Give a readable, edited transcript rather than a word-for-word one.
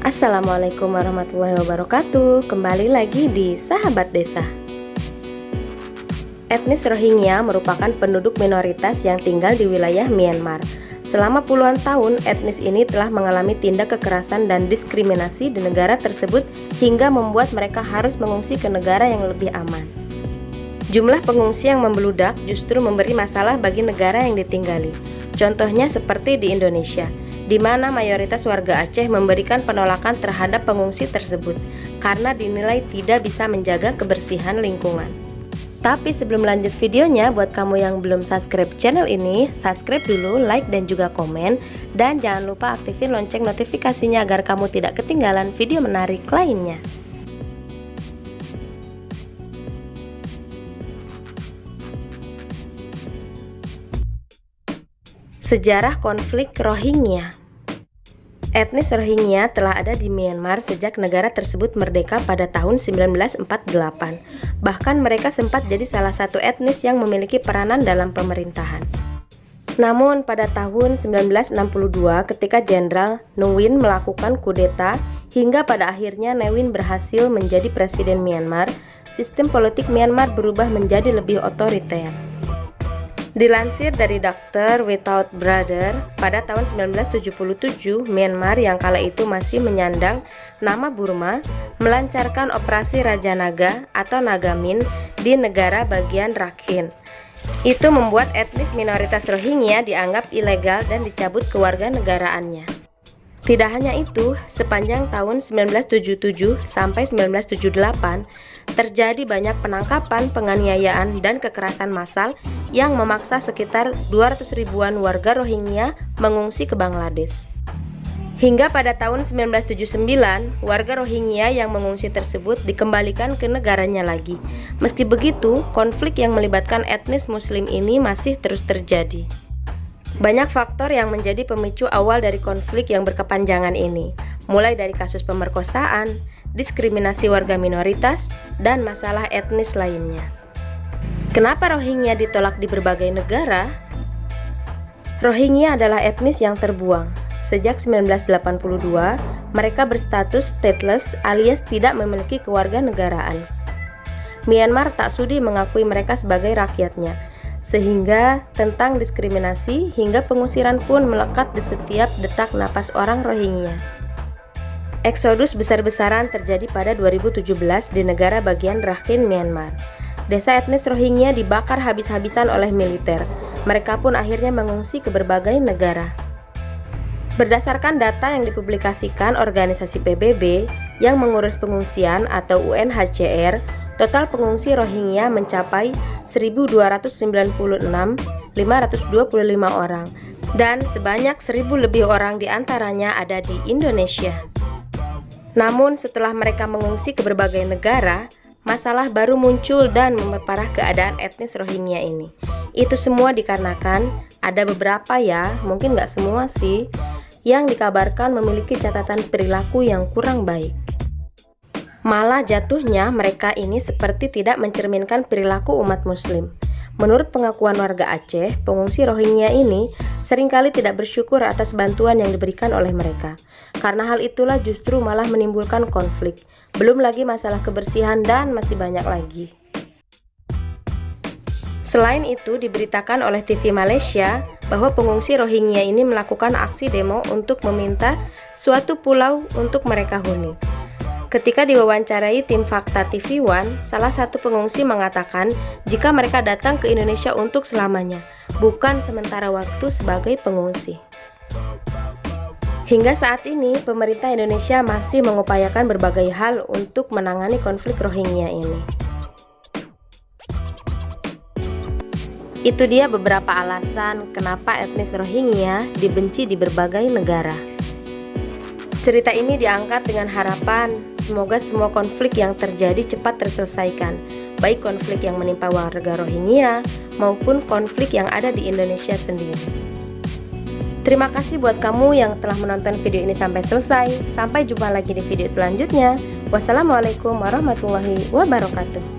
Assalamualaikum warahmatullahi wabarakatuh. Kembali lagi di Sahabat Desa. Etnis Rohingya merupakan penduduk minoritas yang tinggal di wilayah Myanmar. Selama puluhan tahun, etnis ini telah mengalami tindak kekerasan dan diskriminasi di negara tersebut hingga membuat mereka harus mengungsi ke negara yang lebih aman. Jumlah pengungsi yang membeludak justru memberi masalah bagi negara yang ditinggali. Contohnya seperti di Indonesia, di mana mayoritas warga Aceh memberikan penolakan terhadap pengungsi tersebut karena dinilai tidak bisa menjaga kebersihan lingkungan. Tapi sebelum lanjut videonya, buat kamu yang belum subscribe channel ini, subscribe dulu, like dan juga komen, dan jangan lupa aktifin lonceng notifikasinya agar kamu tidak ketinggalan video menarik lainnya. Sejarah konflik Rohingya. Etnis Rohingya telah ada di Myanmar sejak negara tersebut merdeka pada tahun 1948. Bahkan mereka sempat jadi salah satu etnis yang memiliki peranan dalam pemerintahan. Namun pada tahun 1962 ketika Jenderal Ne Win melakukan kudeta hingga pada akhirnya Ne Win berhasil menjadi presiden Myanmar, sistem politik Myanmar berubah menjadi lebih otoriter. Dilansir dari Doctor Without Border, pada tahun 1977, Myanmar yang kala itu masih menyandang nama Burma, melancarkan operasi Raja Naga atau Nagamin di negara bagian Rakhine. Itu membuat etnis minoritas Rohingya dianggap ilegal dan dicabut kewarganegaraannya. Tidak hanya itu, sepanjang tahun 1977 sampai 1978, terjadi banyak penangkapan, penganiayaan, dan kekerasan massal yang memaksa sekitar 200 ribuan warga Rohingya mengungsi ke Bangladesh. Hingga pada tahun 1979, warga Rohingya yang mengungsi tersebut dikembalikan ke negaranya lagi. Meski begitu, konflik yang melibatkan etnis Muslim ini masih terus terjadi. Banyak faktor yang menjadi pemicu awal dari konflik yang berkepanjangan ini, mulai dari kasus pemerkosaan, diskriminasi warga minoritas, dan masalah etnis lainnya. Kenapa Rohingya ditolak di berbagai negara? Rohingya adalah etnis yang terbuang. Sejak 1982, mereka berstatus stateless alias tidak memiliki kewarganegaraan. Myanmar tak sudi mengakui mereka sebagai rakyatnya, sehingga tentang diskriminasi hingga pengusiran pun melekat di setiap detak napas orang Rohingya. Eksodus besar-besaran terjadi pada 2017 di negara bagian Rakhine, Myanmar. Desa etnis Rohingya dibakar habis-habisan oleh militer. Mereka pun akhirnya mengungsi ke berbagai negara. Berdasarkan data yang dipublikasikan organisasi PBB yang mengurus pengungsian atau UNHCR, total pengungsi Rohingya mencapai 1.296.525 orang, dan sebanyak 1.000 lebih orang diantaranya ada di Indonesia. Namun setelah mereka mengungsi ke berbagai negara, masalah baru muncul dan memperparah keadaan etnis Rohingya ini. Itu semua dikarenakan ada beberapa mungkin nggak semua sih, yang dikabarkan memiliki catatan perilaku yang kurang baik. Malah jatuhnya mereka ini seperti tidak mencerminkan perilaku umat muslim. Menurut pengakuan warga Aceh, pengungsi Rohingya ini seringkali tidak bersyukur atas bantuan yang diberikan oleh mereka. Karena hal itulah justru malah menimbulkan konflik. Belum lagi masalah kebersihan dan masih banyak lagi. Selain itu, diberitakan oleh TV Malaysia bahwa pengungsi Rohingya ini melakukan aksi demo untuk meminta suatu pulau untuk mereka huni. Ketika diwawancarai tim Fakta TV One, salah satu pengungsi mengatakan jika mereka datang ke Indonesia untuk selamanya, bukan sementara waktu sebagai pengungsi. Hingga saat ini, pemerintah Indonesia masih mengupayakan berbagai hal untuk menangani konflik Rohingya ini. Itu dia beberapa alasan kenapa etnis Rohingya dibenci di berbagai negara. Cerita ini diangkat dengan harapan semoga semua konflik yang terjadi cepat terselesaikan, baik konflik yang menimpa warga Rohingya maupun konflik yang ada di Indonesia sendiri. Terima kasih buat kamu yang telah menonton video ini sampai selesai. Sampai jumpa lagi di video selanjutnya. Wassalamualaikum warahmatullahi wabarakatuh.